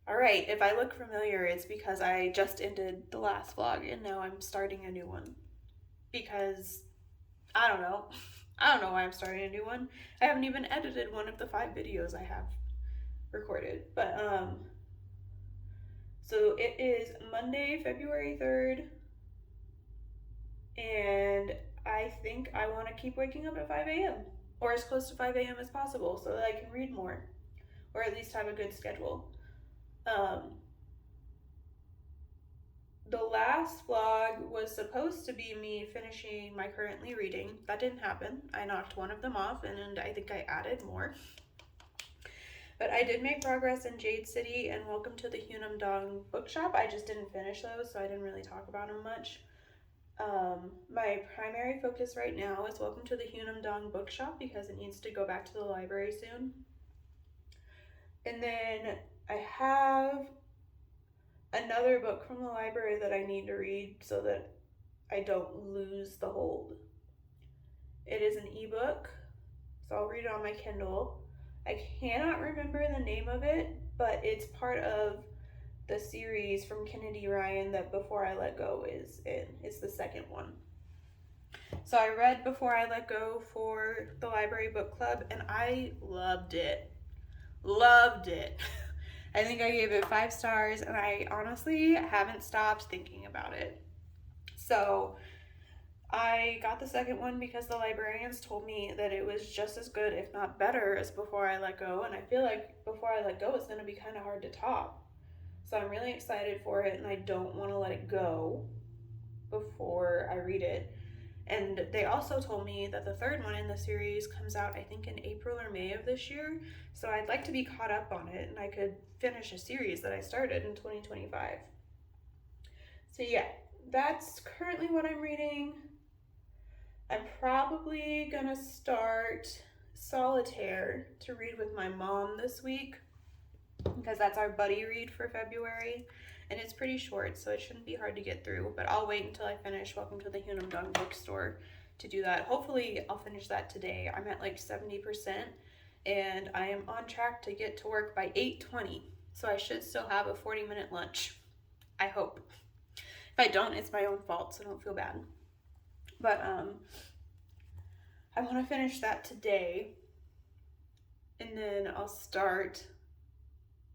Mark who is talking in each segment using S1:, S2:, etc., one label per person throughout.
S1: Alright, if I look familiar, it's because I just ended the last vlog and now I'm starting a new one. Because, I don't know. I don't know why I'm starting a new one. I haven't even edited one of the 5 videos I have recorded. So it is Monday, February 3rd, and I think I want to keep waking up at 5 a.m. or as close to 5 a.m. as possible so that I can read more, or at least have a good schedule. The last vlog was supposed to be me finishing my currently reading. That didn't happen. I knocked one of them off and I think I added more. But I did make progress in Jade City and Welcome to the Hunam Dong Bookshop. I just didn't finish those, so I didn't really talk about them much. My primary focus right now is Welcome to the Hunam Dong Bookshop because it needs to go back to the library soon. And then I have another book from the library that I need to read so that I don't lose the hold. It is an ebook, so I'll read it on my Kindle. I cannot remember the name of it, but it's part of the series from Kennedy Ryan that Before I Let Go is in. It's the second one. So I read Before I Let Go for the library book club and I loved it. Loved it. I think I gave it 5 stars and I honestly haven't stopped thinking about it. So I got the second one because the librarians told me that it was just as good, if not better, as Before I Let Go. And I feel like Before I Let Go is going to be kind of hard to top. So I'm really excited for it and I don't want to let it go before I read it. And they also told me that the third one in the series comes out, I think, in April or May of this year. So I'd like to be caught up on it and I could finish a series that I started in 2025. So yeah, that's currently what I'm reading. I'm probably gonna start Solitaire to read with my mom this week because that's our buddy read for February. And it's pretty short, so it shouldn't be hard to get through. But I'll wait until I finish Welcome to the Hunam Dong Bookstore to do that. Hopefully, I'll finish that today. I'm at like 70%, and I am on track to get to work by 8:20. So I should still have a 40-minute lunch. I hope. If I don't, it's my own fault, so don't feel bad. But I want to finish that today, and then I'll start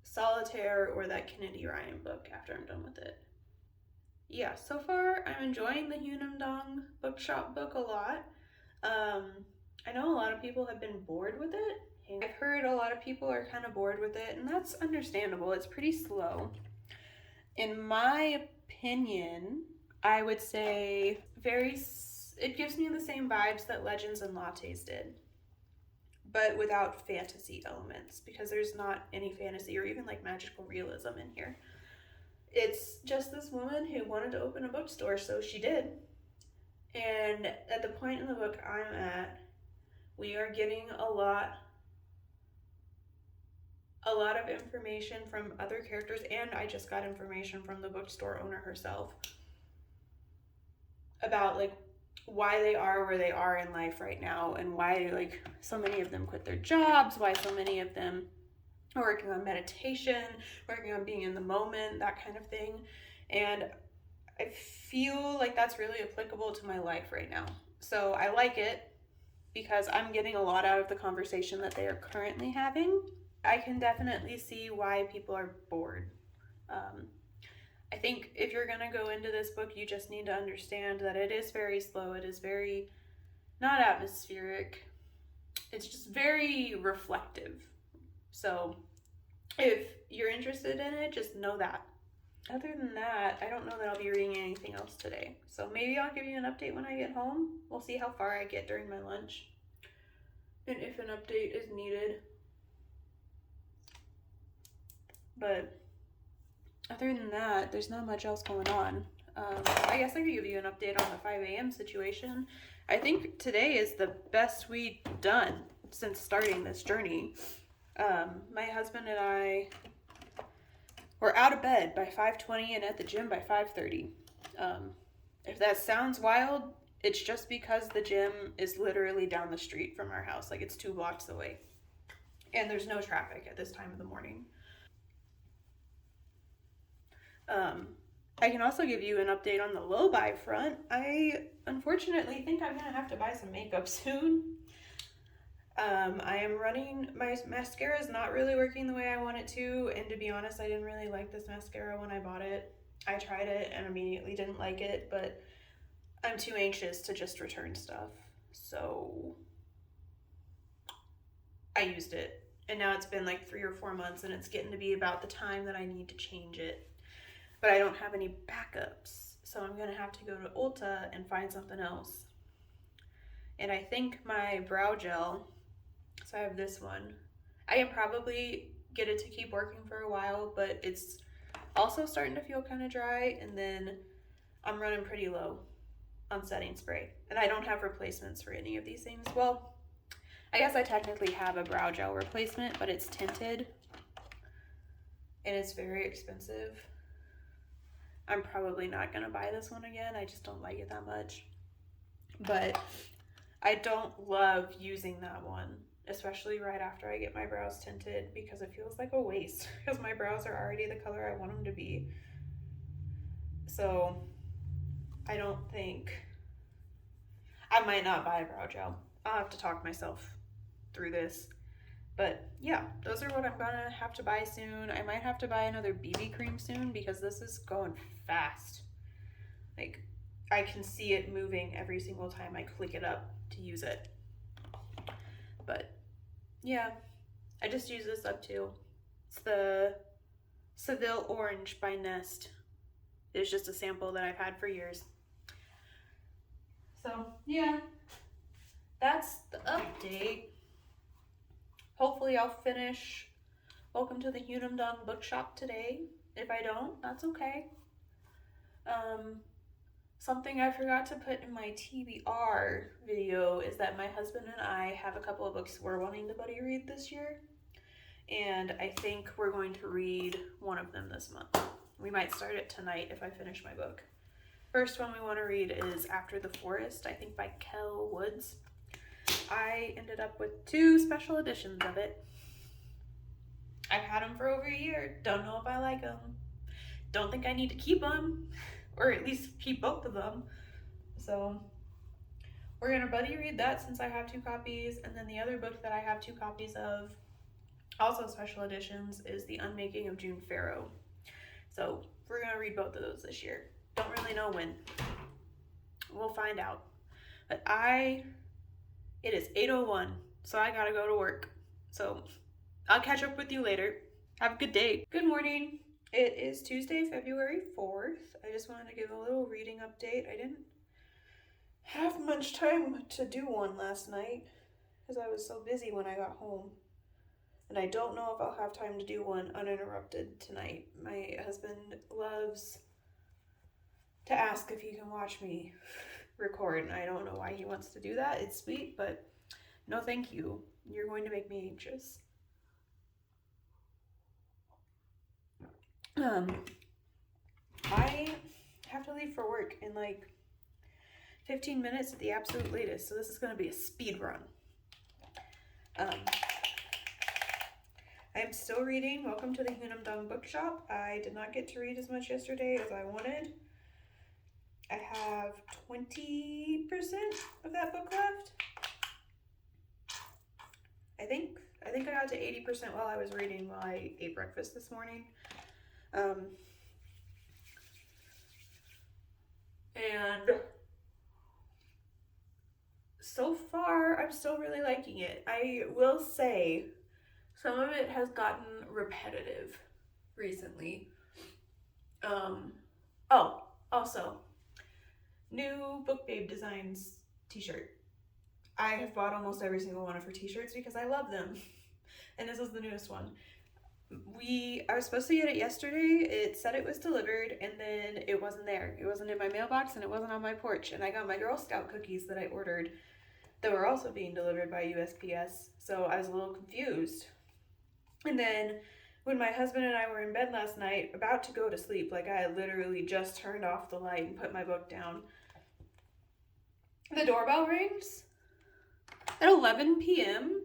S1: Solitaire or that Kennedy Ryan book after I'm done with it. Yeah, so far I'm enjoying the Hunam Dong Bookshop book a lot. I know a lot of people have been bored with it. I've heard a lot of people are kind of bored with it, and that's understandable. It's pretty slow. In my opinion, I would say it gives me the same vibes that Legends and Lattes did, but without fantasy elements, because there's not any fantasy or even like magical realism in here. It's just this woman who wanted to open a bookstore, so she did. And at the point in the book I'm at, we are getting a lot of information from other characters, and I just got information from the bookstore owner herself about like why they are where they are in life right now, and why like so many of them quit their jobs, why so many of them are working on meditation, working on being in the moment, that kind of thing. And I feel like that's really applicable to my life right now. So I like it because I'm getting a lot out of the conversation that they are currently having. I can definitely see why people are bored. I think if you're gonna go into this book, you just need to understand that it is very slow. It is very not atmospheric. It's just very reflective. So if you're interested in it, just know that. Other than that, I don't know that I'll be reading anything else today. So maybe I'll give you an update when I get home. We'll see how far I get during my lunch, and if an update is needed. But other than that, there's not much else going on. I guess I could give you an update on the 5 a.m. situation. I think today is the best we've done since starting this journey. My husband and I were out of bed by 5:20 and at the gym by 5:30. If that sounds wild, it's just because the gym is literally down the street from our house. Like, it's 2 blocks away. And there's no traffic at this time of the morning. I can also give you an update on the low buy front. I unfortunately think I'm gonna have to buy some makeup soon. I am running, my mascara is not really working the way I want it to, and to be honest, I didn't really like this mascara when I bought it. I tried it and immediately didn't like it, but I'm too anxious to just return stuff. So I used it, and now it's been like 3 or 4 months, and it's getting to be about the time that I need to change it. But I don't have any backups, so I'm gonna have to go to Ulta and find something else. And I think my brow gel, so I have this one, I can probably get it to keep working for a while, but it's also starting to feel kind of dry, and then I'm running pretty low on setting spray, and I don't have replacements for any of these things. Well, I guess I technically have a brow gel replacement, but it's tinted and it's very expensive. I'm probably not gonna buy this one again. I just don't like it that much. But I don't love using that one, especially right after I get my brows tinted, because it feels like a waste because my brows are already the color I want them to be. So I don't think, I might not buy a brow gel. I'll have to talk myself through this. But yeah, those are what I'm gonna have to buy soon. I might have to buy another BB cream soon because this is going fast. Like, I can see it moving every single time I click it up to use it. But yeah, I just use this up too. It's the Seville Orange by Nest. It's just a sample that I've had for years. So yeah, that's the update. Hopefully I'll finish Welcome to the Hunamdong Bookshop today. If I don't, that's okay. Something I forgot to put in my TBR video is that my husband and I have a couple of books we're wanting to buddy read this year. And I think we're going to read one of them this month. We might start it tonight if I finish my book. First one we want to read is After the Forest, I think by Kel Woods. I ended up with 2 special editions of it. I've had them for over a year. Don't know if I like them. Don't think I need to keep them, or at least keep both of them. So we're going to buddy read that since I have 2 copies. And then the other book that I have 2 copies of, also special editions, is The Unmaking of June Farrow. So we're going to read both of those this year. Don't really know when. We'll find out. But it is 8:01, so I gotta go to work. So I'll catch up with you later. Have a good day. Good morning. It is Tuesday, February 4th. I just wanted to give a little reading update. I didn't have much time to do one last night because I was so busy when I got home. And I don't know if I'll have time to do one uninterrupted tonight. My husband loves to ask if he can watch me record, and I don't know why he wants to do that. It's sweet, but no thank you. You're going to make me anxious. I have to leave for work in like 15 minutes at the absolute latest, so this is going to be a speed run. I'm still reading Welcome to the Hunamdong Bookshop. I did not get to read as much yesterday as I wanted. I have 20% of that book left. I think I got to 80% while I was reading while I ate breakfast this morning. And so far, I'm still really liking it. I will say some of it has gotten repetitive recently. Also, new Book Babe Designs t-shirt. I have bought almost every single one of her t-shirts because I love them. And this is the newest one. I was supposed to get it yesterday. It said it was delivered, and then it wasn't there. It wasn't in my mailbox, and it wasn't on my porch. And I got my Girl Scout cookies that I ordered that were also being delivered by USPS. So I was a little confused. And then when my husband and I were in bed last night, about to go to sleep, like I had literally just turned off the light and put my book down, the doorbell rings at 11 p.m.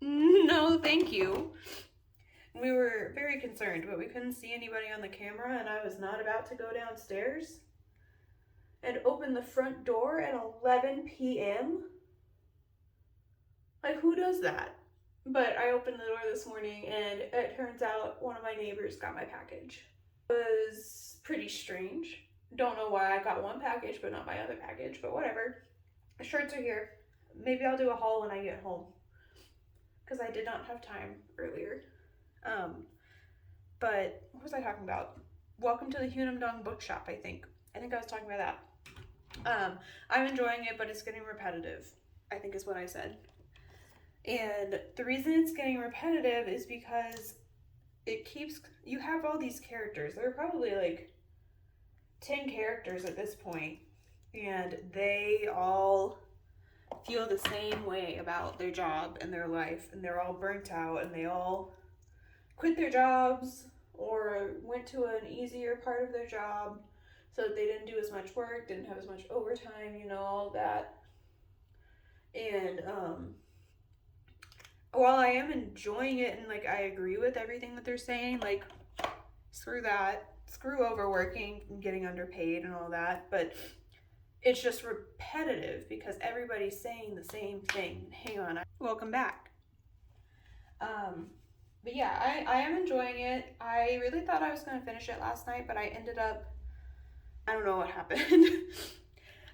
S1: No, thank you. We were very concerned, but we couldn't see anybody on the camera, and I was not about to go downstairs and open the front door at 11 p.m. Like, who does that? But I opened the door this morning, and it turns out one of my neighbors got my package. It was pretty strange. Don't know why I got one package but not my other package, but whatever. The shirts are here. Maybe I'll do a haul when I get home, because I did not have time earlier. But what was I talking about? Welcome to the Hunamdong Bookshop, I think. I was talking about that. I'm enjoying it, but it's getting repetitive, I think is what I said. And the reason it's getting repetitive is because you have all these characters. There are probably like 10 characters at this point, and they all feel the same way about their job and their life, and they're all burnt out, and they all quit their jobs or went to an easier part of their job so that they didn't do as much work, didn't have as much overtime, all that. And while I am enjoying it and like I agree with everything that they're saying, like screw that, screw overworking and getting underpaid and all that, but it's just repetitive because everybody's saying the same thing. Hang on, welcome back. But yeah, I am enjoying it. I really thought I was going to finish it last night, but I ended up, I don't know what happened.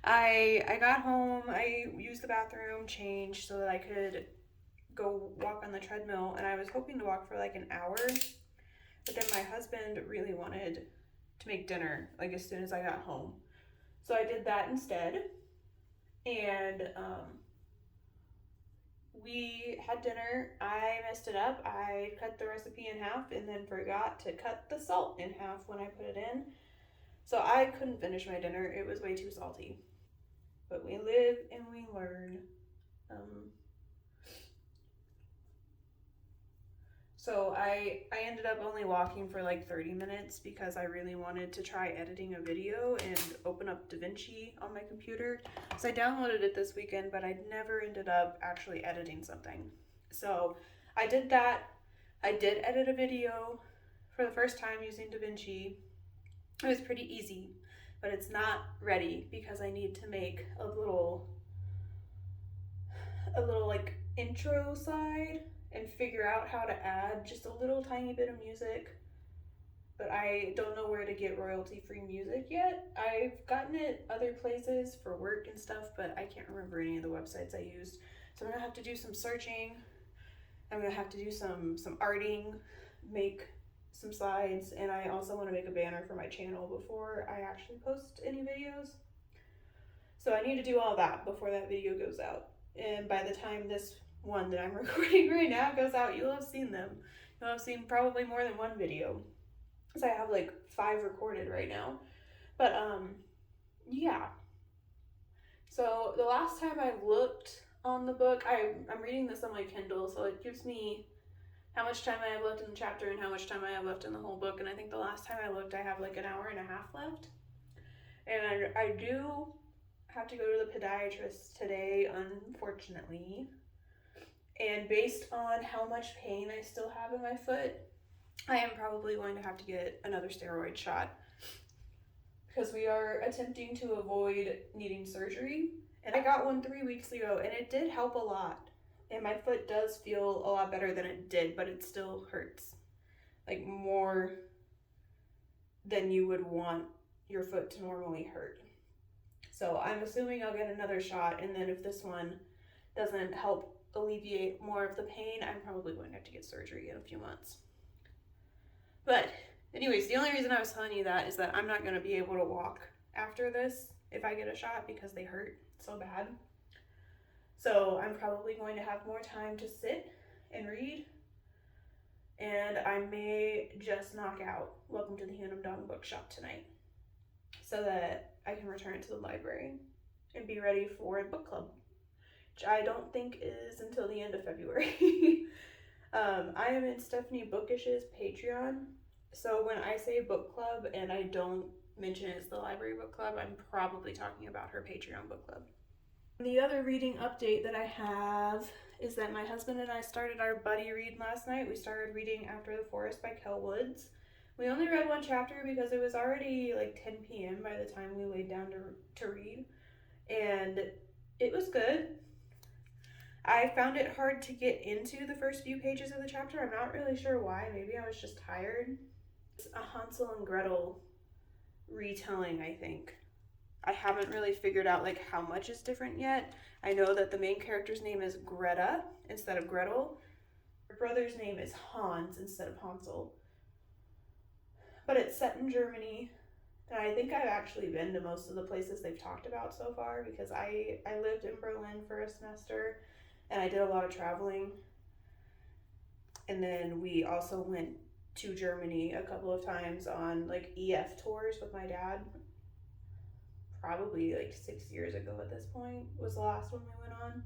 S1: I got home, I used the bathroom, changed so that I could go walk on the treadmill, and I was hoping to walk for like an hour, but then my husband really wanted to make dinner like as soon as I got home. So I did that instead, and we had dinner. I messed it up. I cut the recipe in half and then forgot to cut the salt in half when I put it in. So I couldn't finish my dinner. It was way too salty. But we live and we learn. So I ended up only walking for like 30 minutes because I really wanted to try editing a video and open up DaVinci on my computer. So I downloaded it this weekend, but I never ended up actually editing something. So I did that. I did edit a video for the first time using DaVinci. It was pretty easy, but it's not ready because I need to make a little like intro slide and figure out how to add just a little tiny bit of music, but I don't know where to get royalty-free music yet. I've gotten it other places for work and stuff, but I can't remember any of the websites I used. So I'm gonna have to do some searching. I'm gonna have to do some arting, make some slides, and I also want to make a banner for my channel before I actually post any videos. So I need to do all that before that video goes out. And by the time this one that I'm recording right now goes out, you'll have seen them. You'll have seen probably more than one video, because I have like 5 recorded right now. But yeah. So the last time I looked on the book, I'm reading this on my Kindle, so it gives me how much time I have left in the chapter and how much time I have left in the whole book. And I think the last time I looked, I have like an hour and a half left. And I do have to go to the podiatrist today, unfortunately. And based on how much pain I still have in my foot, I am probably going to have to get another steroid shot, because we are attempting to avoid needing surgery. And I got one 3 weeks ago, and it did help a lot. And my foot does feel a lot better than it did, but it still hurts. Like more than you would want your foot to normally hurt. So I'm assuming I'll get another shot, and then if this one doesn't help alleviate more of the pain, I'm probably going to have to get surgery in a few months. But anyways, the only reason I was telling you that is that I'm not going to be able to walk after this if I get a shot, because they hurt so bad. So I'm probably going to have more time to sit and read, and I may just knock out Welcome to the Hunamdong Bookshop tonight so that I can return it to the library and be ready for book club, which I don't think is until the end of February. I am in Stephanie Bookish's Patreon, so when I say book club and I don't mention it's the library book club, I'm probably talking about her Patreon book club. The other reading update that I have is that my husband and I started our buddy read last night. We started reading After the Forest by Kel Woods. We only read one chapter because it was already like 10 p.m. by the time we laid down to read, and it was good. I found it hard to get into the first few pages of the chapter. I'm not really sure why. Maybe I was just tired. It's a Hansel and Gretel retelling, I think. I haven't really figured out like how much is different yet. I know that the main character's name is Greta instead of Gretel. Her brother's name is Hans instead of Hansel. But it's set in Germany. And I think I've actually been to most of the places they've talked about so far because I lived in Berlin for a semester and I did a lot of traveling. And then we also went to Germany a couple of times on like EF tours with my dad. Probably like 6 years ago at this point was the last one we went on.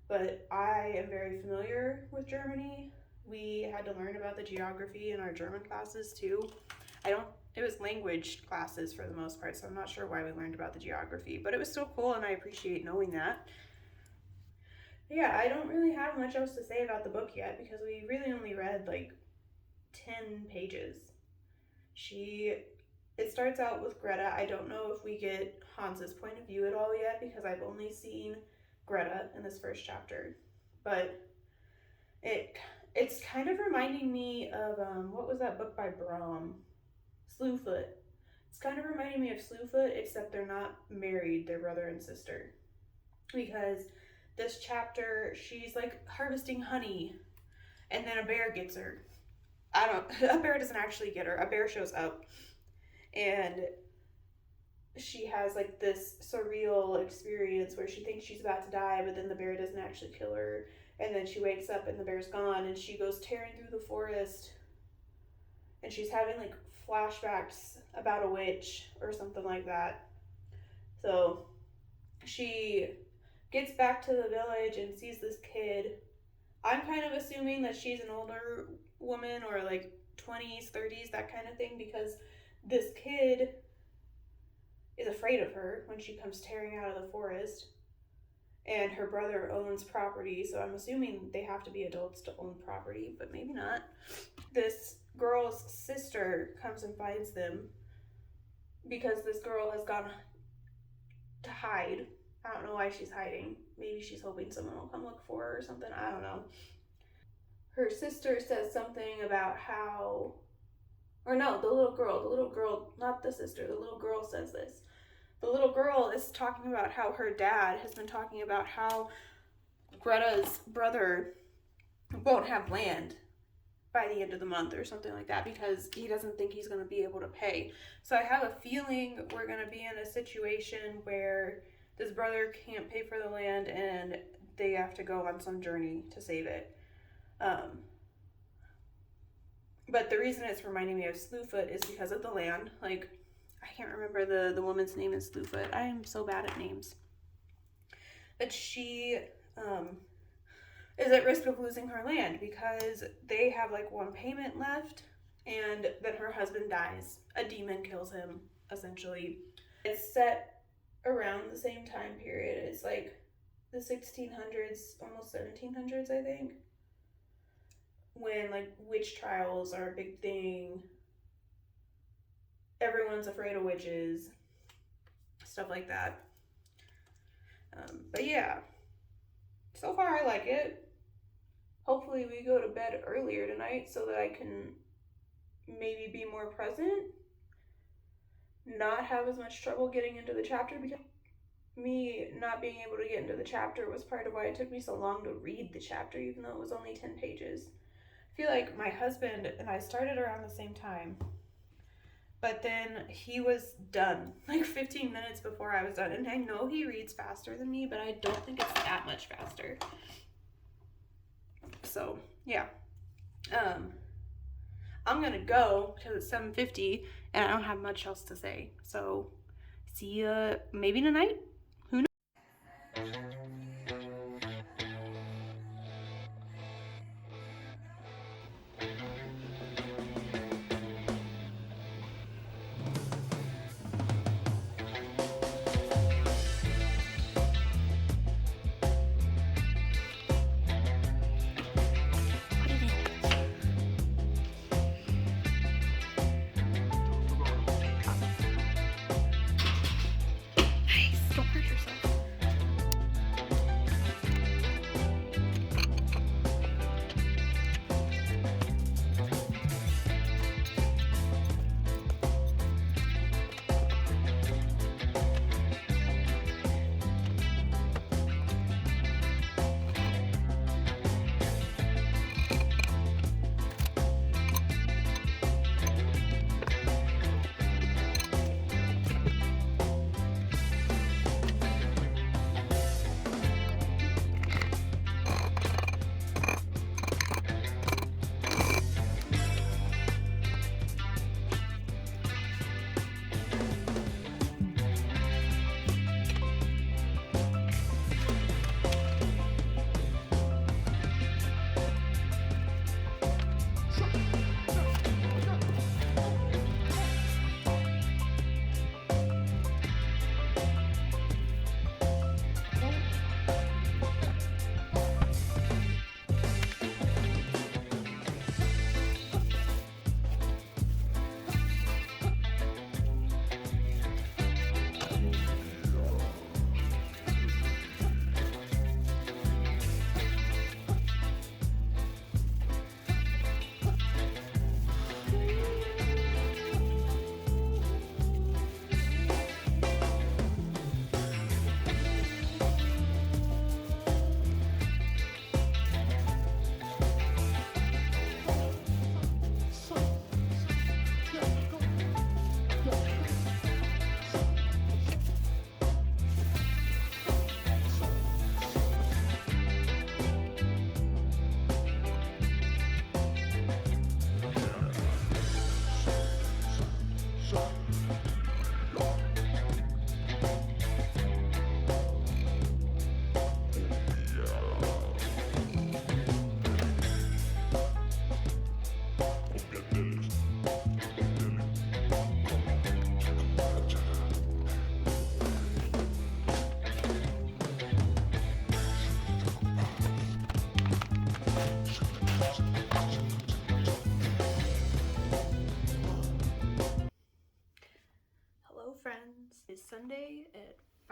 S1: But I am very familiar with Germany. We had to learn about the geography in our German classes too. It was language classes for the most part, so I'm not sure why we learned about the geography, but it was still cool and I appreciate knowing that. Yeah, I don't really have much else to say about the book yet because we really only read like 10 pages. It starts out with Greta. I don't know if we get Hans's point of view at all yet because I've only seen Greta in this first chapter. But it's kind of reminding me of, what was that book by Brom? Slewfoot. It's kind of reminding me of Slewfoot, except they're not married, they're brother and sister. Because this chapter, she's like harvesting honey, and then a bear gets her. A bear doesn't actually get her, a bear shows up, and she has like this surreal experience where she thinks she's about to die, but then the bear doesn't actually kill her, and then she wakes up and the bear's gone, and she goes tearing through the forest, and she's having like flashbacks about a witch or something like that. So she gets back to the village and sees this kid. I'm kind of assuming that she's an older woman or like 20s, 30s, that kind of thing, because this kid is afraid of her when she comes tearing out of the forest. And her brother owns property, so I'm assuming they have to be adults to own property, but maybe not. This girl's sister comes and finds them because this girl has gone to hide. I don't know why she's hiding. Maybe she's hoping someone will come look for her or something. I don't know. Her sister says something about how... Or no, the little girl, not the sister, the little girl says this. The little girl is talking about how her dad has been talking about how Greta's brother won't have land by the end of the month or something like that because he doesn't think he's going to be able to pay. So I have a feeling we're going to be in a situation where this brother can't pay for the land and they have to go on some journey to save it. But the reason it's reminding me of Slewfoot is because of the land. Like, I can't remember the woman's name in Slewfoot. I am so bad at names. But she is at risk of losing her land because they have like one payment left and then her husband dies. A demon kills him, essentially. It's set around the same time period. It's like the 1600s, almost 1700s, I think. When like witch trials are a big thing. Everyone's afraid of witches. Stuff like that. But yeah. So far I like it. Hopefully we go to bed earlier tonight so that I can maybe be more present. Not have as much trouble getting into the chapter because me not being able to get into the chapter was part of why it took me so long to read the chapter even though it was only 10 pages. I feel like my husband and I started around the same time. But then he was done like 15 minutes before I was done. And I know he reads faster than me, but I don't think it's that much faster. So, yeah. I'm going to go because it's 7:50 and I don't have much else to say. So, see you maybe tonight. Who knows?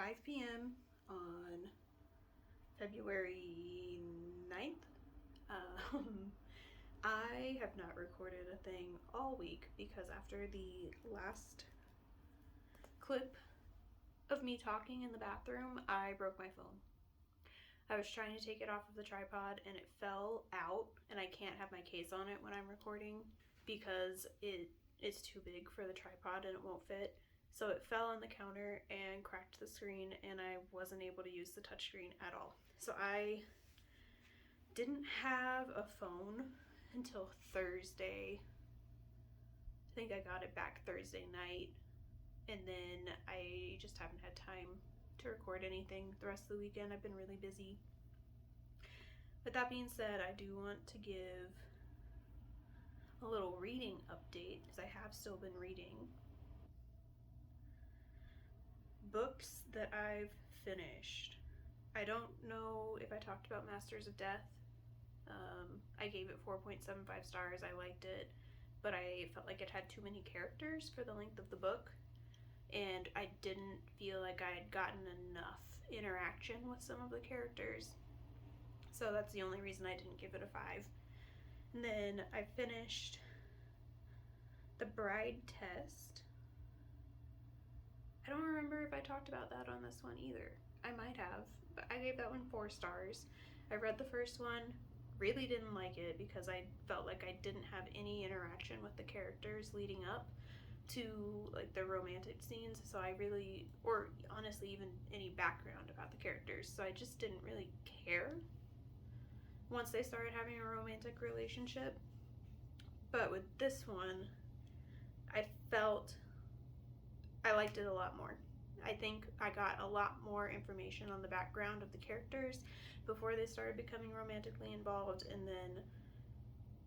S1: 5 p.m. on February 9th. I have not recorded a thing all week because after the last clip of me talking in the bathroom, I broke my phone. I was trying to take it off of the tripod and it fell out, and I can't have my case on it when I'm recording because it is too big for the tripod and it won't fit. So it fell on the counter and cracked the screen, and I wasn't able to use the touchscreen at all. So I didn't have a phone until Thursday. I think I got it back Thursday night, and then I just haven't had time to record anything the rest of the weekend. I've been really busy. But that being said, I do want to give a little reading update because I have still been reading. Books that I've finished. I don't know if I talked about Masters of Death. I gave it 4.75 stars. I liked it, but I felt like it had too many characters for the length of the book, and I didn't feel like I had gotten enough interaction with some of the characters. So that's the only reason I didn't give it a 5. And then I finished The Bride Test. I don't remember if I talked about that on this one either. I might have, but I gave that one 4 stars. I read the first one, really didn't like it because I felt like I didn't have any interaction with the characters leading up to like the romantic scenes, so I really, or honestly even any background about the characters, so I just didn't really care once they started having a romantic relationship. But with this one, I felt I liked it a lot more. I think I got a lot more information on the background of the characters before they started becoming romantically involved, and then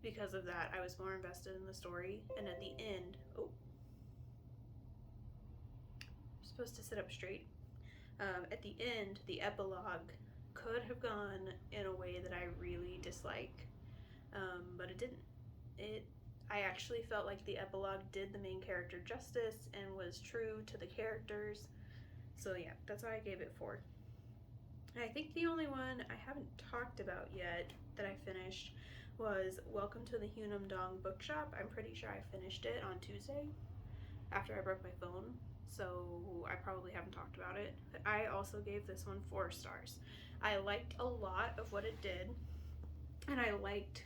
S1: because of that, I was more invested in the story. And at the end, I'm supposed to sit up straight. At the end, the epilogue could have gone in a way that I really dislike, but it didn't. I actually felt like the epilogue did the main character justice and was true to the characters. So yeah, that's why I gave it 4. And I think the only one I haven't talked about yet that I finished was Welcome to the Hunam Dong Bookshop. I'm pretty sure I finished it on Tuesday after I broke my phone, so I probably haven't talked about it. But I also gave this one 4 stars. I liked a lot of what it did, and I liked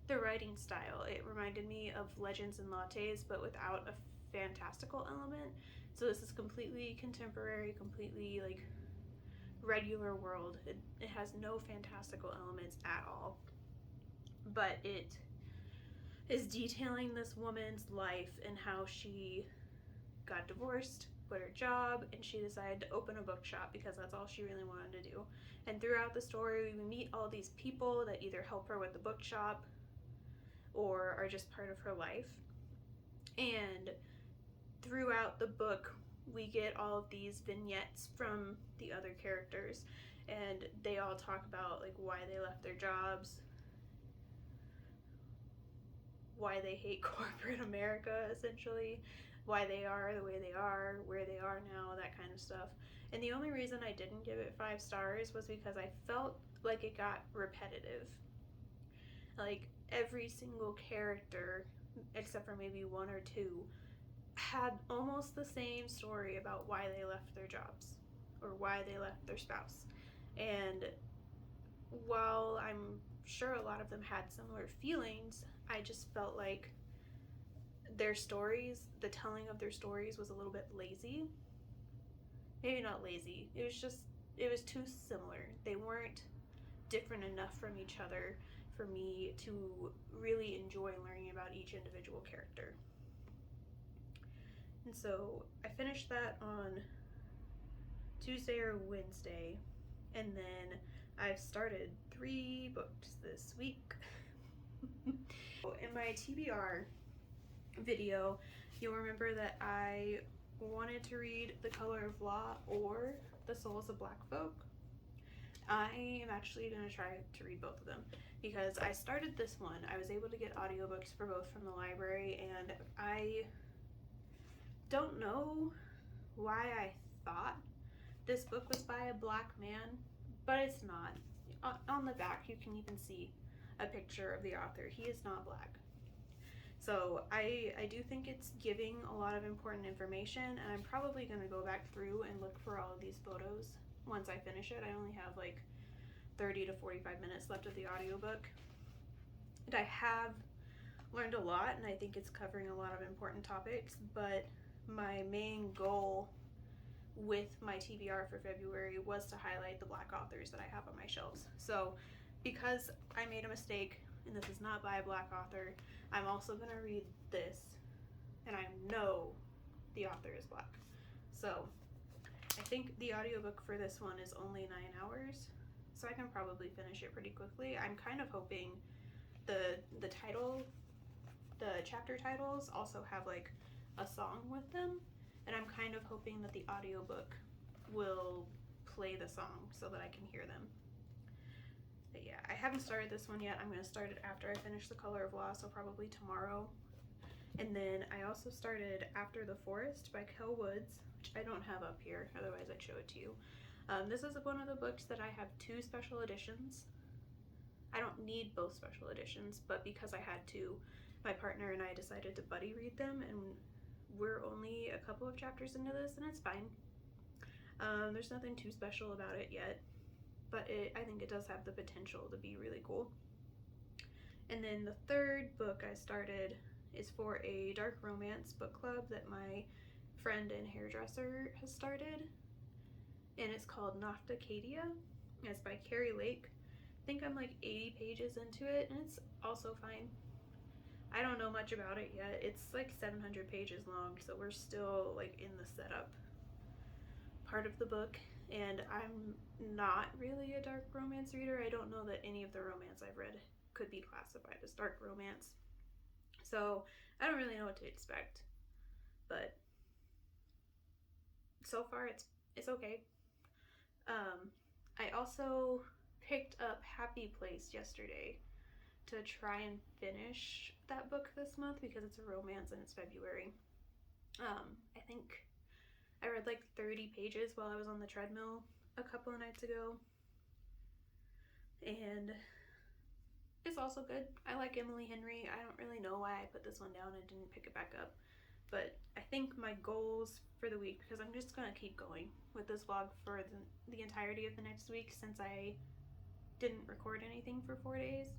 S1: the writing style. It reminded me of Legends and Lattes, but without a fantastical element. So this is completely contemporary, completely like regular world. It has no fantastical elements at all, but it is detailing this woman's life and how she got divorced, quit her job, and she decided to open a bookshop because that's all she really wanted to do. And throughout the story, we meet all these people that either help her with the bookshop or are just part of her life. And throughout the book, we get all of these vignettes from the other characters, and they all talk about like why they left their jobs, why they hate corporate America, essentially, why they are the way they are, where they are now, that kind of stuff. And the only reason I didn't give it 5 stars was because I felt like it got repetitive. Like every single character, except for maybe 1 or 2, had almost the same story about why they left their jobs or why they left their spouse. And while I'm sure a lot of them had similar feelings, I just felt like their stories, the telling of their stories was a little bit lazy. Maybe not lazy. It was too similar. They weren't different enough from each other for me to really enjoy learning about each individual character. And so I finished that on Tuesday or Wednesday, and then I've started 3 books this week. In my TBR video, you'll remember that I wanted to read The Color of Law or The Souls of Black Folk. I am actually going to try to read both of them because I started this one. I was able to get audiobooks for both from the library, and I don't know why I thought this book was by a black man, but it's not. On the back, you can even see a picture of the author. He is not black. So I do think it's giving a lot of important information, and I'm probably going to go back through and look for all of these photos once I finish it. I only have like 30 to 45 minutes left of the audiobook. And I have learned a lot, and I think it's covering a lot of important topics, but my main goal with my TBR for February was to highlight the black authors that I have on my shelves. So because I made a mistake and this is not by a black author, I'm also going to read this, and I know the author is black. So I think the audiobook for this one is only 9 hours, so I can probably finish it pretty quickly. I'm kind of hoping the chapter titles also have like a song with them, and I'm kind of hoping that the audiobook will play the song so that I can hear them. But yeah, I haven't started this one yet. I'm going to start it after I finish The Color of Law, so probably tomorrow. And then I also started After the Forest by Kel Woods, which I don't have up here, otherwise I'd show it to you. This is one of the books that I have 2 special editions. I don't need both special editions, but because I had to, my partner and I decided to buddy read them, and we're only a couple of chapters into this, and it's fine. There's nothing too special about it yet, but I think it does have the potential to be really cool. And then the third book I started is for a dark romance book club that my friend and hairdresser has started, and it's called Nocticadia. It's by Carrie Lake. I think I'm like 80 pages into it, and it's also fine. I don't know much about it yet. It's like 700 pages long, so we're still like in the setup part of the book, and I'm not really a dark romance reader. I don't know that any of the romance I've read could be classified as dark romance, so I don't really know what to expect, but so far it's okay. I also picked up Happy Place yesterday to try and finish that book this month because it's a romance and it's February. I think I read like 30 pages while I was on the treadmill a couple of nights ago, and it's also good. I like Emily Henry. I don't really know why I put this one down and didn't pick it back up, but I think my goals for the week, because I'm just gonna keep going with this vlog for the entirety of the next week since I didn't record anything for 4 days,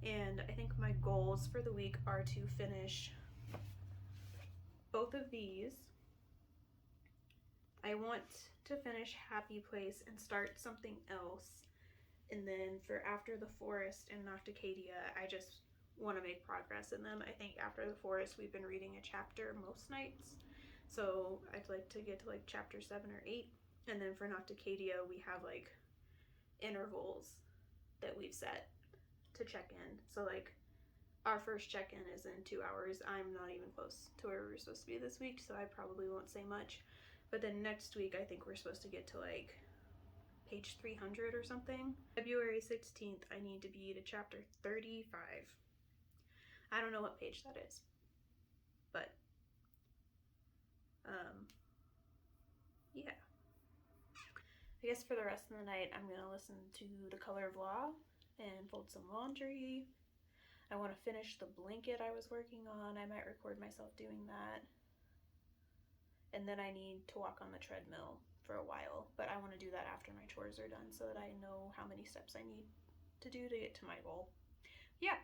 S1: and I think my goals for the week are to finish both of these. I want to finish Happy Place and start something else, and then for After the Forest and Nocticadia, I just want to make progress in them. I think After the Forest we've been reading a chapter most nights, so I'd like to get to like chapter 7 or 8, and then for Nocticadia we have like intervals that we've set to check in. So like our first check-in is in 2 hours. I'm not even close to where we're supposed to be this week, so I probably won't say much. But then next week I think we're supposed to get to like page 300 or something. February 16th I need to be to chapter 35. I don't know what page that is, but yeah. I guess for the rest of the night I'm gonna listen to The Color of Law and fold some laundry. I want to finish the blanket I was working on. I might record myself doing that. And then I need to walk on the treadmill for a while, but I want to do that after my chores are done so that I know how many steps I need to do to get to my goal. Yeah.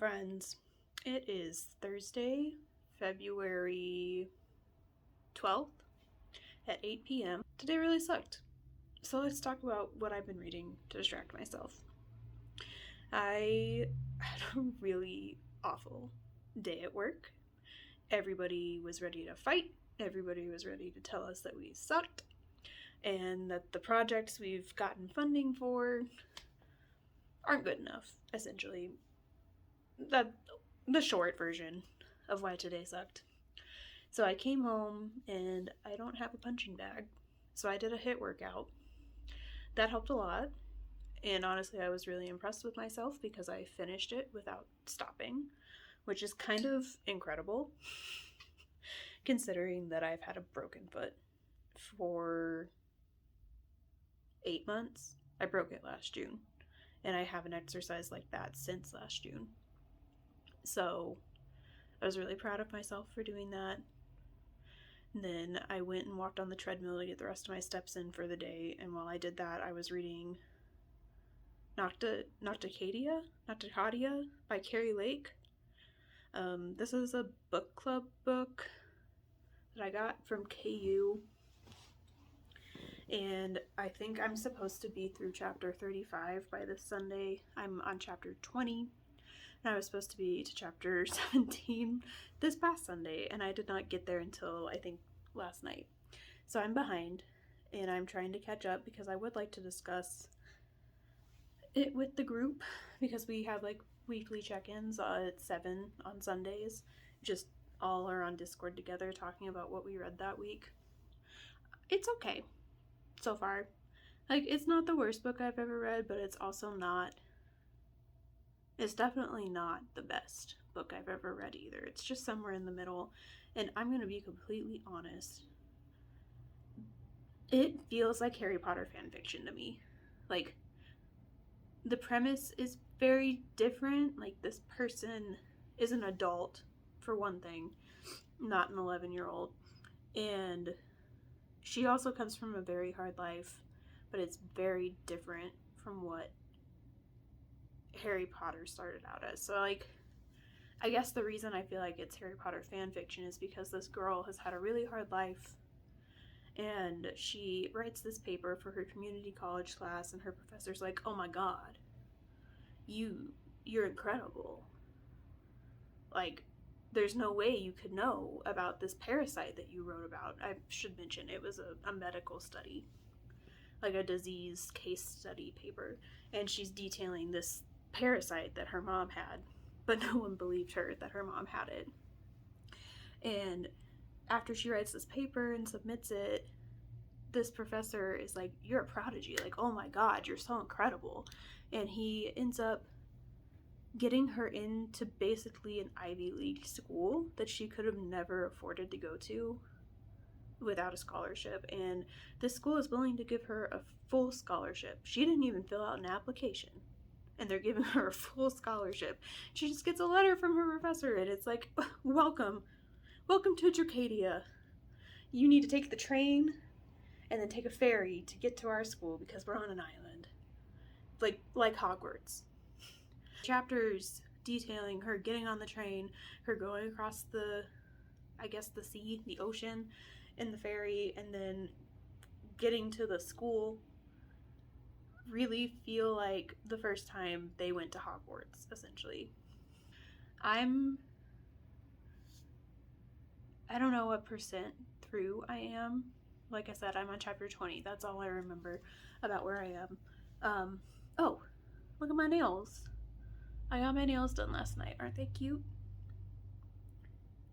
S1: friends. It is Thursday, February 12th at 8 p.m. Today really sucked. So let's talk about what I've been reading to distract myself. I had a really awful day at work. Everybody was ready to fight. Everybody was ready to tell us that we sucked and that the projects we've gotten funding for aren't good enough, essentially. The short version of why today sucked. So I came home and I don't have a punching bag. So I did a HIIT workout. That helped a lot. And honestly, I was really impressed with myself because I finished it without stopping, which is kind of incredible considering that I've had a broken foot for 8 months. I broke it last June, and I haven't exercised like that since last June. So I was really proud of myself for doing that. And then I went and walked on the treadmill to get the rest of my steps in for the day, and while I did that, I was reading Nocticadia by Carrie Lake. This is a book club book that I got from KU, and I think I'm supposed to be through chapter 35 by this Sunday. I'm on chapter 20, and I was supposed to be to chapter 17 this past Sunday, and I did not get there until I think last night. So I'm behind, and I'm trying to catch up because I would like to discuss it with the group, because we have like weekly check-ins at 7 on Sundays. Just all are on Discord together talking about what we read that week. It's okay so far. Like, it's not the worst book I've ever read, but it's definitely not the best book I've ever read either. It's just somewhere in the middle, and I'm gonna be completely honest. It feels like Harry Potter fanfiction to me. Like, the premise is very different. Like, this person is an adult, for one thing, not an 11-year-old. And she also comes from a very hard life, but it's very different from what Harry Potter started out as. So, like, I guess the reason I feel like it's Harry Potter fan fiction is because this girl has had a really hard life, and she writes this paper for her community college class, and her professor's like, oh my god, you're incredible. Like, there's no way you could know about this parasite that you wrote about. I should mention it was a medical study, like a disease case study paper, and she's detailing this parasite that her mom had, but no one believed her that her mom had it. And after she writes this paper and submits it, this professor is like, you're a prodigy, like, oh my god, you're so incredible. And he ends up getting her into basically an Ivy League school that she could have never afforded to go to without a scholarship. And this school is willing to give her a full scholarship. She didn't even fill out an application, and they're giving her a full scholarship. She just gets a letter from her professor, and it's like, welcome to Draccadia. You need to take the train and then take a ferry to get to our school because we're on an island. Like Hogwarts. Chapters detailing her getting on the train, her going across the sea, the ocean, in the ferry, and then getting to the school really feel like the first time they went to Hogwarts, essentially. I don't know what percent through I am. Like I said, I'm on chapter 20. That's all I remember about where I am. Oh, look at my nails. I got my nails done last night. Aren't they cute?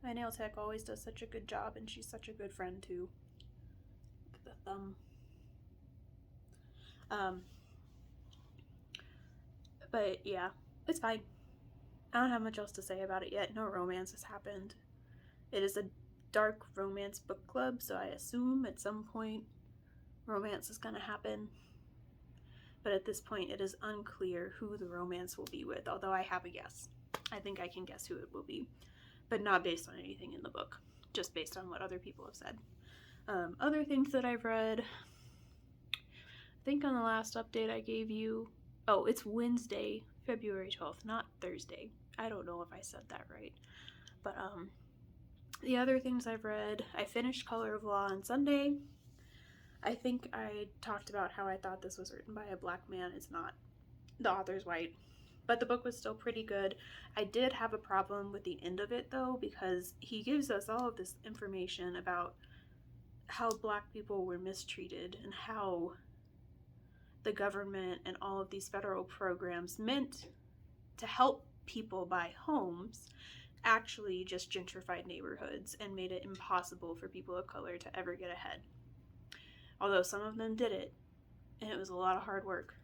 S1: My nail tech always does such a good job, and she's such a good friend too. Look at the thumb. But yeah, it's fine. I don't have much else to say about it yet. No romance has happened. It is a dark romance book club, so I assume at some point romance is gonna happen. But at this point, it is unclear who the romance will be with, although I have a guess. I think I can guess who it will be, but not based on anything in the book, just based on what other people have said. Other things that I've read, I think on the last update I gave you, it's Wednesday, February 12th, not Thursday. I don't know if I said that right. But the other things I've read, I finished Color of Law on Sunday. I think I talked about how I thought this was written by a black man. It's not. The author's white. But the book was still pretty good. I did have a problem with the end of it, though, because he gives us all of this information about how black people were mistreated and how the government and all of these federal programs meant to help people buy homes actually just gentrified neighborhoods and made it impossible for people of color to ever get ahead. Although some of them did it, and it was a lot of hard work.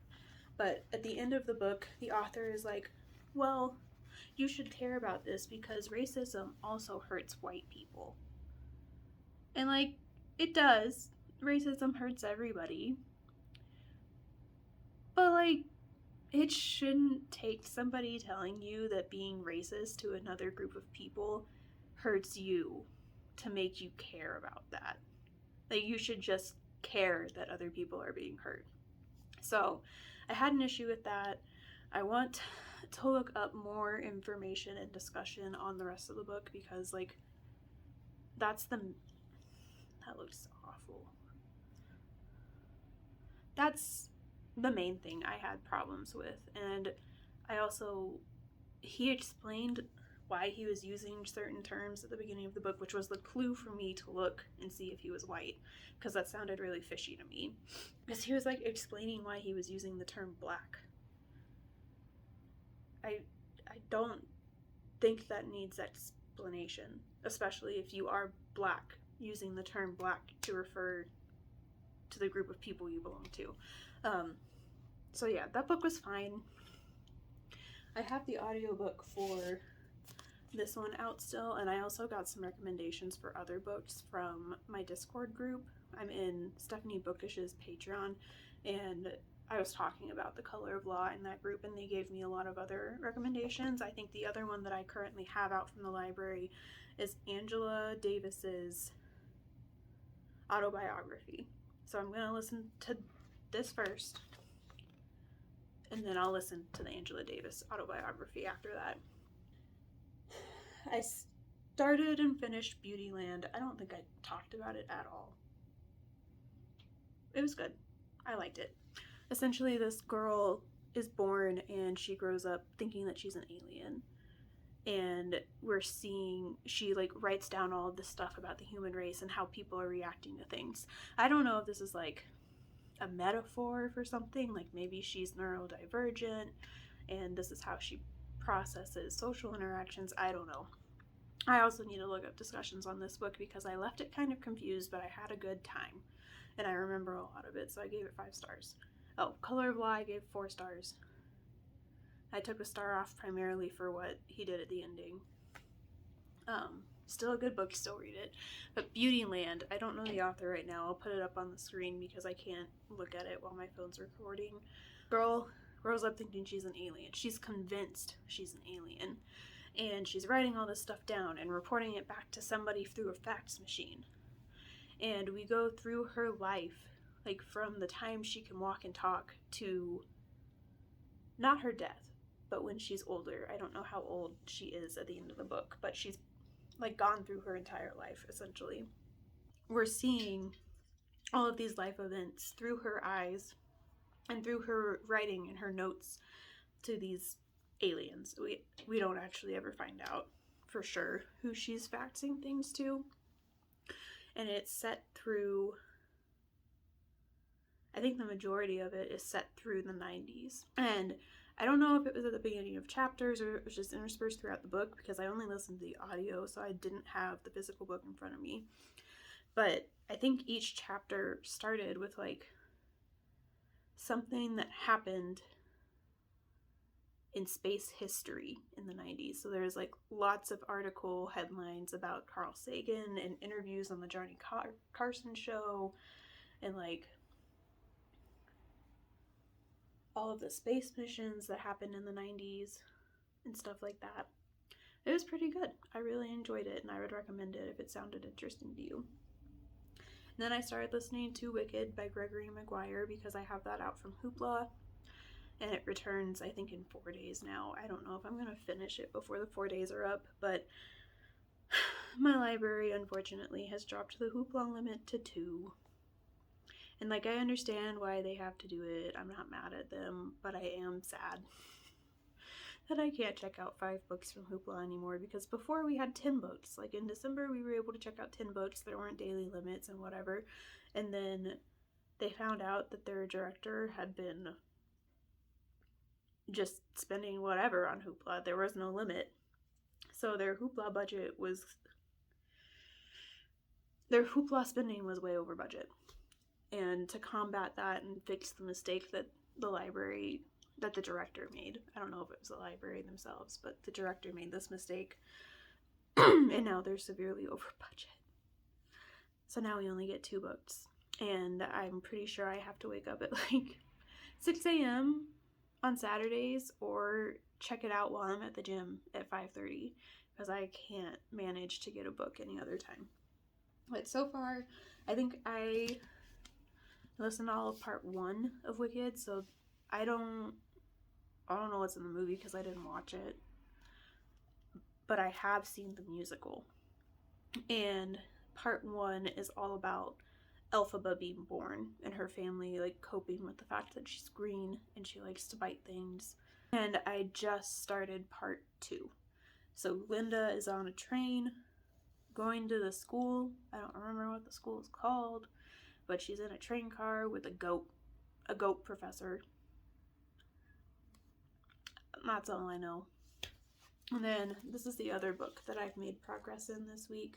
S1: But at the end of the book, the author is like, well, you should care about this because racism also hurts white people. And like, it does. Racism hurts everybody. But like, it shouldn't take somebody telling you that being racist to another group of people hurts you to make you care about that. Like, you should just care that other people are being hurt. So I had an issue with that. I want to look up more information and discussion on the rest of the book because, like, that looks awful. That's the main thing I had problems with. And he explained why he was using certain terms at the beginning of the book, which was the clue for me to look and see if he was white, because that sounded really fishy to me. Because he was like explaining why he was using the term black. I don't think that needs explanation, especially if you are black, using the term black to refer to the group of people you belong to. So yeah, that book was fine. I have the audiobook for this one out still, and I also got some recommendations for other books from my Discord group. I'm in Stephanie Bookish's Patreon, and I was talking about The Color of Law in that group, and they gave me a lot of other recommendations. I think the other one that I currently have out from the library is Angela Davis's autobiography. So I'm going to listen to this first, and then I'll listen to the Angela Davis autobiography after that. I started and finished Beautyland. I don't think I talked about it at all. It was good. I liked it. Essentially, this girl is born and she grows up thinking that she's an alien. And she like writes down all of this stuff about the human race and how people are reacting to things. I don't know if this is like a metaphor for something, like maybe she's neurodivergent and this is how she processes social interactions. I don't know. I also need to look up discussions on this book because I left it kind of confused, but I had a good time and I remember a lot of it, so I gave it 5 stars. Oh, Color of Law I gave 4 stars. I took a star off primarily for what he did at the ending. Still a good book, still read it. But Beautyland, I don't know the author right now. I'll put it up on the screen because I can't look at it while my phone's recording. Girl grows up thinking she's an alien. She's convinced she's an alien. And she's writing all this stuff down and reporting it back to somebody through a fax machine. And we go through her life, like from the time she can walk and talk to not her death, but when she's older. I don't know how old she is at the end of the book, but she's like gone through her entire life, essentially. We're seeing all of these life events through her eyes and through her writing and her notes to these aliens. We don't actually ever find out for sure who she's faxing things to. And it's set through, I think the majority of it is set through the 90s. And I don't know if it was at the beginning of chapters or it was just interspersed throughout the book because I only listened to the audio, so I didn't have the physical book in front of me. But I think each chapter started with like something that happened in space history in the 90s. So there's like lots of article headlines about Carl Sagan and interviews on the Johnny Carson show and like all of the space missions that happened in the 90s and stuff like that. It was pretty good. I really enjoyed it and I would recommend it if it sounded interesting to you. And then I started listening to Wicked by Gregory Maguire because I have that out from Hoopla. and it returns, I think, in 4 days now. I don't know if I'm going to finish it before the 4 days are up, but my library, unfortunately, has dropped the Hoopla limit to 2. And, like, I understand why they have to do it. I'm not mad at them, but I am sad that I can't check out 5 books from Hoopla anymore, because before we had 10 books. Like, in December, we were able to check out 10 books. There weren't daily limits and whatever. And then they found out that their director had been just spending whatever on Hoopla. There was no limit. So their Hoopla spending was way over budget. And to combat that and fix the mistake that the director made, I don't know if it was the library themselves, but the director made this mistake, and now they're severely over budget. So now we only get 2 books, and I'm pretty sure I have to wake up at like 6 a.m. on Saturdays or check it out while I'm at the gym at 5:30, because I can't manage to get a book any other time. But so far, I think I listened to all of part 1 of Wicked, so I don't know what's in the movie because I didn't watch it, but I have seen the musical. And part 1 is all about Elphaba being born and her family like coping with the fact that she's green and she likes to bite things. And I just started part 2. So Linda is on a train going to the school. I don't remember what the school is called, but she's in a train car with a goat professor. That's all I know. And then this is the other book that I've made progress in this week.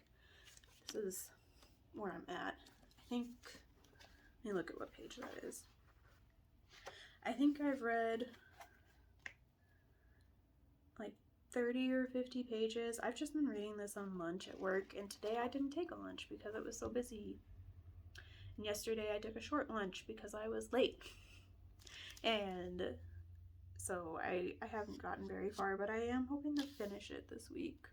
S1: This is where I'm at. I think, let me look at what page that is. I think I've read like 30 or 50 pages. I've just been reading this on lunch at work, and today I didn't take a lunch because I was so busy. And yesterday I took a short lunch because I was late. And so I haven't gotten very far, but I am hoping to finish it this week.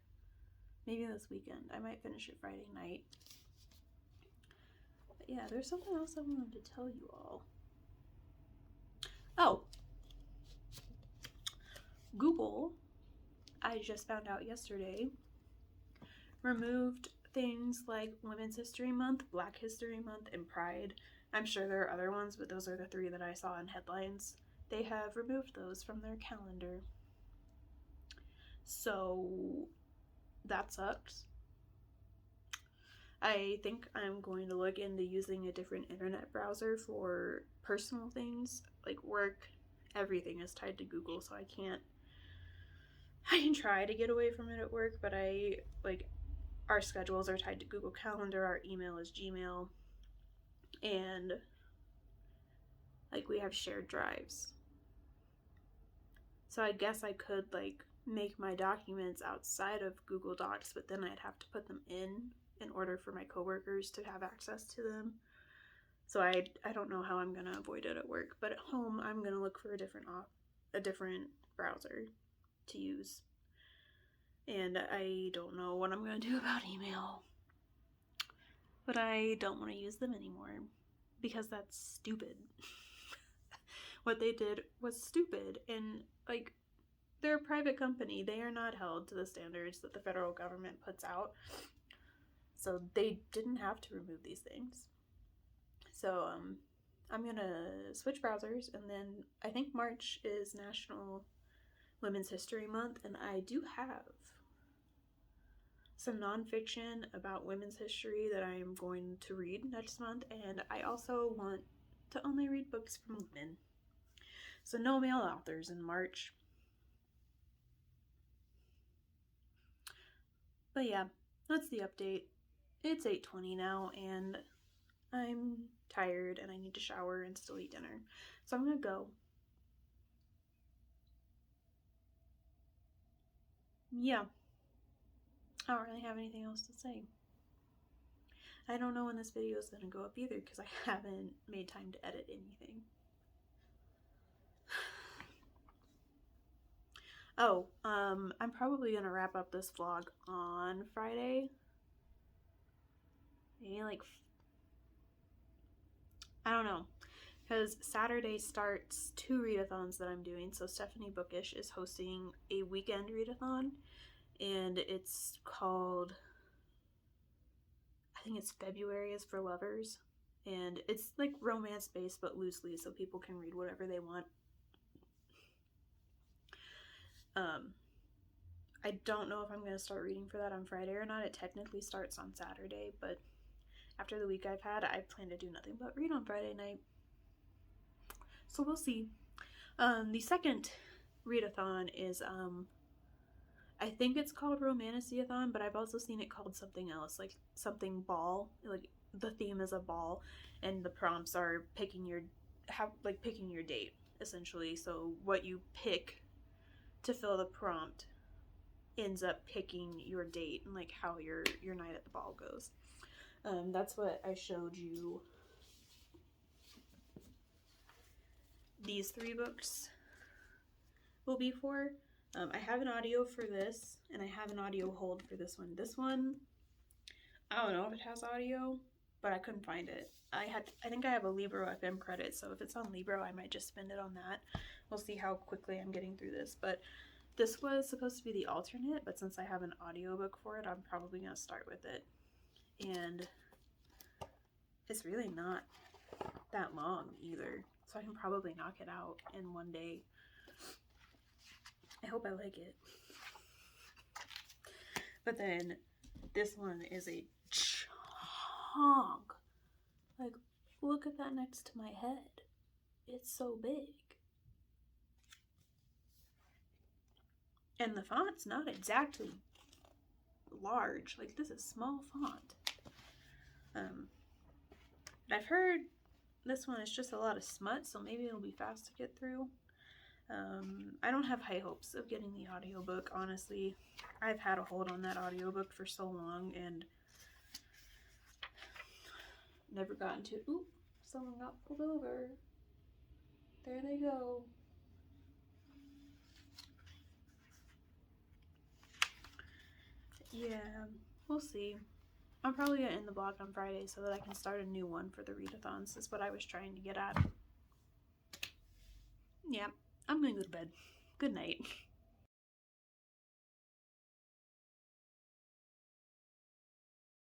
S1: Maybe this weekend. I might finish it Friday night. But yeah, there's something else I wanted to tell you all. Oh, Google, I just found out yesterday, removed things like Women's History Month, Black History Month, and Pride. I'm sure there are other ones, but those are the 3 that I saw in headlines. They have removed those from their calendar. So that sucks. I think I'm going to look into using a different internet browser for personal things like work. Everything is tied to Google, so I can try to get away from it at work, but our schedules are tied to Google Calendar, our email is Gmail, and like we have shared drives. So I guess I could like make my documents outside of Google Docs, but then I'd have to put them in order for my coworkers to have access to them. So I don't know how I'm going to avoid it at work, but at home I'm going to look for a different browser to use. And I don't know what I'm going to do about email. But I don't want to use them anymore because that's stupid. What they did was stupid, and like, they're a private company. They are not held to the standards that the federal government puts out. So they didn't have to remove these things. So I'm gonna switch browsers, and then I think March is National Women's History Month, and I do have some nonfiction about women's history that I am going to read next month, and I also want to only read books from women. So no male authors in March. But yeah, that's the update. It's 8:20 now, and I'm tired, and I need to shower and still eat dinner. So I'm gonna go. Yeah. I don't really have anything else to say. I don't know when this video is gonna go up either because I haven't made time to edit anything. Oh, I'm probably gonna wrap up this vlog on Friday. Maybe like, I don't know. because Saturday starts 2 readathons that I'm doing. So Stephanie Bookish is hosting a weekend readathon, and it's called, I think it's February is for Lovers, and it's like romance based but loosely, so people can read whatever they want. I don't know if I'm going to start reading for that on Friday or not. It technically starts on Saturday, but after the week I've had, I plan to do nothing but read on Friday night. So we'll see. The second readathon is, I think it's called Romanticathon, but I've also seen it called something else, like something ball. Like the theme is a ball, and the prompts are picking your date, essentially. So what you pick to fill the prompt ends up picking your date and like how your night at the ball goes. That's what I showed you. These 3 books will be for. I have an audio for this, and I have an audio hold for this one. This one, I don't know if it has audio, but I couldn't find it. I think I have a Libro FM credit, so if it's on Libro, I might just spend it on that. We'll see how quickly I'm getting through this, but this was supposed to be the alternate, but since I have an audiobook for it, I'm probably going to start with it. And it's really not that long either, so I can probably knock it out in one day. I hope I like it. But then this one is a chunk. Like, look at that next to my head. It's so big. And the font's not exactly large. Like, this is small font. But I've heard this one is just a lot of smut, so maybe it'll be fast to get through. I don't have high hopes of getting the audiobook, honestly. I've had a hold on that audiobook for so long and never gotten to... Ooh, someone got pulled over. There they go. Yeah, we'll see. I'm probably going to end the blog on Friday so that I can start a new one for the readathons. That's what I was trying to get at. Yeah, I'm going to go to bed. Good night.